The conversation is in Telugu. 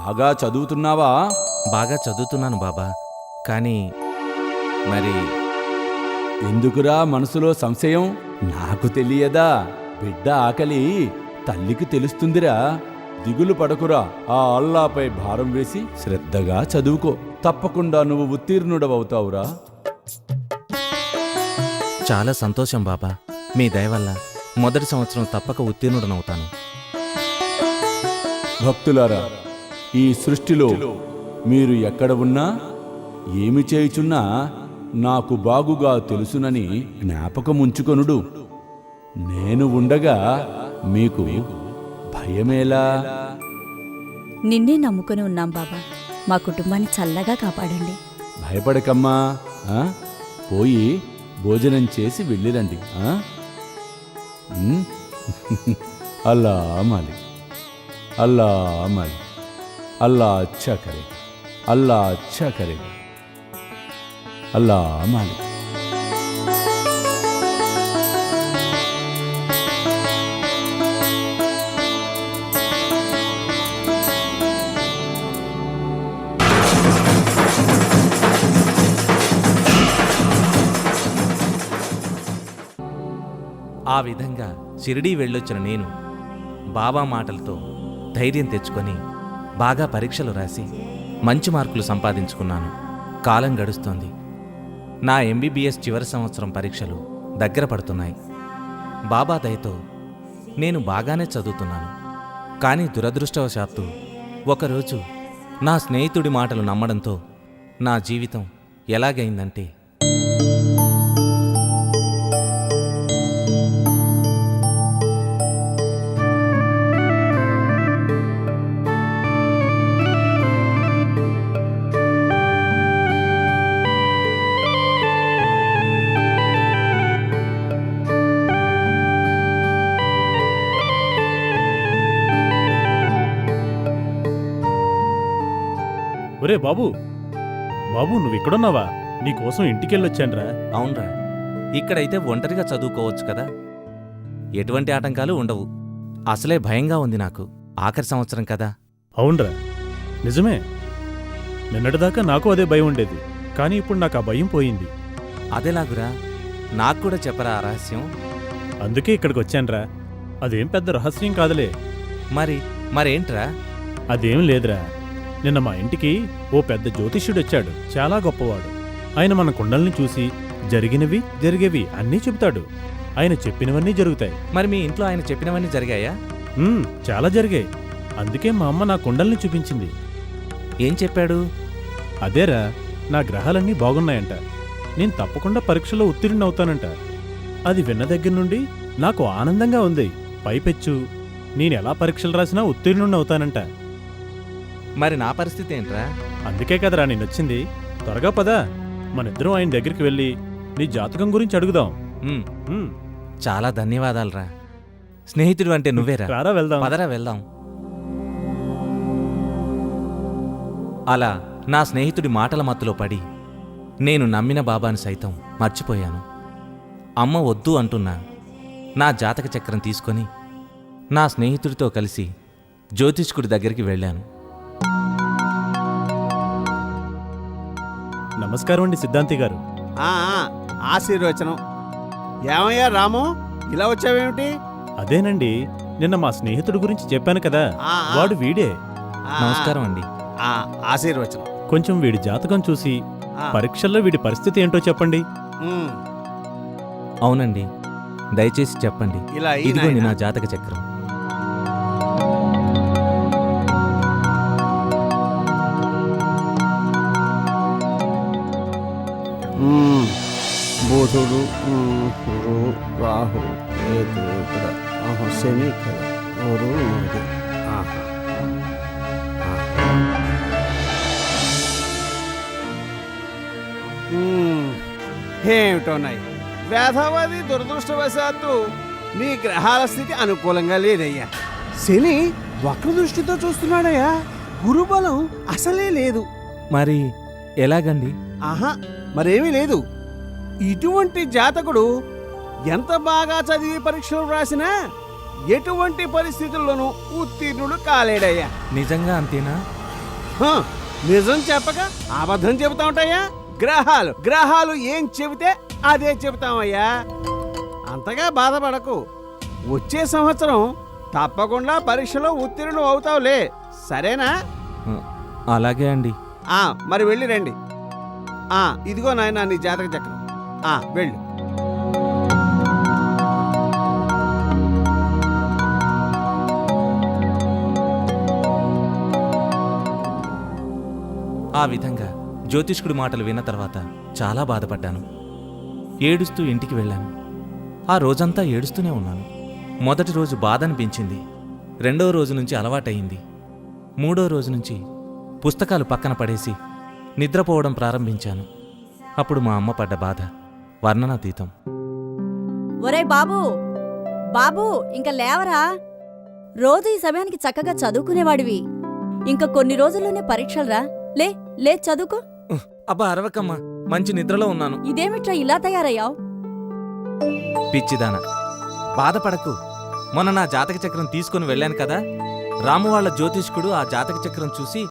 బాగా చదువుతున్నావా? బాగా చదువుతున్నాను బాబా. కానీ మరి ఎందుకురా మనసులో సంశయం? నాకు తెలియదా? బిడ్డ ఆకలి తల్లికి తెలుస్తుందిరా. దిగులు పడకురా. ఆ అల్లాపై భారం వేసి శ్రద్ధగా చదువుకో. తప్పకుండా నువ్వు ఉత్తీర్ణుడవవుతావురా. చాలా సంతోషం బాబా. మీ దయ వల్ల మొదటి సంవత్సరం తప్పక ఉత్తీర్ణుడనవుతాను. భక్తులారా, ఈ సృష్టిలో మీరు ఎక్కడ ఉన్నా ఏమి చేయుచున్నా నాకు బాగుగా తెలుసునని జ్ఞాపకముంచుకొనుడు. నేను ఉండగా మీకు భయమేలా? నిన్నే నమ్ముకుని ఉన్నాం బాబా. మా కుటుంబాన్ని చల్లగా కాపాడండి. భయపడకమ్మా. పోయి భోజనం చేసి వెళ్ళిరండి. అల్లా మాలిక్, అల్లా మాలిక్, అల్లా అచ్చా కరేగా, అల్లా అచ్చా కరేగా, అల్లా మాలిక్. ఆ విధంగా షిరిడీ వెళ్ళొచ్చిన నేను బాబా మాటలతో ధైర్యం తెచ్చుకొని బాగా పరీక్షలు రాసి మంచి మార్కులు సంపాదించుకున్నాను. కాలం గడుస్తోంది. నా ఎంబీబీఎస్ చివరి సంవత్సరం పరీక్షలు దగ్గర పడుతున్నాయి. బాబా దయతో నేను బాగానే చదువుతున్నాను. కానీ దురదృష్టవశాత్తు ఒకరోజు నా స్నేహితుడి మాటలు నమ్మడంతో నా జీవితం ఎలాగైందంటే, ఒరే బాబు, బాబు నువ్విక్కడున్నావా? నీకోసం ఇంటికెళ్ళొచ్చాన్రా. అవునరా, ఇక్కడైతే ఒంటరిగా చదువుకోవచ్చు కదా. ఎటువంటి ఆటంకాలు ఉండవు. అసలే భయంగా ఉంది నాకు. ఆఖరి సంవత్సరం కదా. అవునరా, నిజమే. నిన్నటిదాకా నాకు అదే భయం ఉండేది. కానీ ఇప్పుడు నాకు ఆ భయం పోయింది. అదేలాగురా? నాకు కూడా చెప్పరా ఆ రహస్యం? అందుకే ఇక్కడికి వచ్చాన్రా. అదేం పెద్ద రహస్యం కాదులే. మరేంట్రా? అదేం లేదురా. నిన్న మా ఇంటికి ఓ పెద్ద జ్యోతిష్యుడొచ్చాడు. చాలా గొప్పవాడు. ఆయన మన కుండల్ని చూసి జరిగినవి జరిగేవి అన్నీ చెబుతాడు. ఆయన చెప్పినవన్నీ జరుగుతాయి. మరి మీ ఇంట్లో ఆయన చెప్పినవన్నీ జరిగాయా? చాలా జరిగాయి. అందుకే మా అమ్మ నా కుండల్ని చూపించింది. ఏం చెప్పాడు? అదేరా, నా గ్రహాలన్నీ బాగున్నాయంట. నేను తప్పకుండా పరీక్షలో ఉత్తీర్ణవుతానంట. అది విన్న దగ్గర నుండి నాకు ఆనందంగా ఉంది. పైపెచ్చు నేనెలా పరీక్షలు రాసినా ఉత్తీర్ణుణ్ణవుతానంట. మరి నా పరిస్థితి ఏంట్రా? అందుకే కదరా నేనొచ్చింది. త్వరగా పదా, మనిద్దరం ఆయన దగ్గరికి వెళ్ళి నీ జాతకం గురించి అడుగుదాం. చాలా ధన్యవాదాలురా. స్నేహితుడు అంటే నువ్వేరా. రారా వెళ్దాం. పదరా వెళ్దాం. అలా నా స్నేహితుడి మాటల మత్తులో పడి నేను నమ్మిన బాబాను సైతం మర్చిపోయాను. అమ్మ వద్దు అంటున్నా నా జాతక చక్రం తీసుకొని నా స్నేహితుడితో కలిసి జ్యోతిష్కుడి దగ్గరికి వెళ్ళాను. నమస్కారం అండి సిద్ధాంతి గారు. ఆశీర్వచనం. ఏమయ్యా రాము, ఇలా వచ్చావేమిటి? అదేనండి, నిన్న మా స్నేహితుడి గురించి చెప్పాను కదా, వాడు వీడే. నమస్కారం అండి. ఆశీర్వచనం. కొంచెం వీడి జాతకం చూసి పరీక్షల్లో వీడి పరిస్థితి ఏంటో చెప్పండి. అవునండి, దయచేసి చెప్పండి. ఇదిగోండి నా జాతక చక్రం. బుధుడు, రాహు, కేతు ఇక్కడ, శని ఇక్కడ, గురువు ఉంది. ఏమిటోన్నాయి వేధవాది. దురదృష్టవశాత్తు నీ గ్రహాల స్థితి అనుకూలంగా లేదయ్యా. శని వక్రదృష్టితో చూస్తున్నాడయ్యా. గురుబలం అసలే లేదు. మరి ఎలాగండి? మరేమీ లేదు. ఇటువంటి జాతకుడు ఎంత బాగా చదివి పరీక్షలు రాసినా ఎటువంటి పరిస్థితుల్లోనూ ఉత్తీర్ణుడు కాలేడయ్యా. నిజంగా అంతేనా? హ, నిజం చెప్పక అబద్ధం చెబుతా ఉంటాయా? గ్రహాలు గ్రహాలు ఏం చెబితే అదే చెబుతామయ్యా. అంతగా బాధపడకు. వచ్చే సంవత్సరం తప్పకుండా పరీక్షలో ఉత్తీర్ణులు అవుతావులే, సరేనా? అలాగే అండి. మరి వెళ్ళి రండి. ఇదిగో నాయనా నీ జాతక చక్రం. వెళ్ళు. ఆ విధంగా జ్యోతిష్కుడి మాటలు విన్న తర్వాత చాలా బాధపడ్డాను. ఏడుస్తూ ఇంటికి వెళ్ళాను. ఆ రోజంతా ఏడుస్తూనే ఉన్నాను. మొదటి రోజు బాధ అనిపించింది. రెండవ రోజు నుంచి అలవాటయింది. మూడో రోజు నుంచి పుస్తకాలు పక్కన పడేసి నిద్రపోవడం ప్రారంభించాను. అప్పుడు మా అమ్మ పడ్డ బాధ వర్ణనాతీతం. ఒరే బాబూ, బాబూ ఇంక లేవరా. రోజు ఈ సమయానికి చక్కగా చదువుకునేవాడివి. ఇంక కొన్ని రోజుల్లోనే పరీక్షలురా. లే లే చదువుకో. అబ్బా అరవకమ్మా, మంచి నిద్రలో ఉన్నాను. ఇదేమిట్రా ఇలా తయారయ్యావు? పిచ్చిదాన, బాధపడకు. మొన్న నా జాతక చక్రం తీసుకుని వెళ్ళాను కదా, రాము వాళ్ళ జ్యోతిష్కుడు ఆ జాతక చక్రం చూసి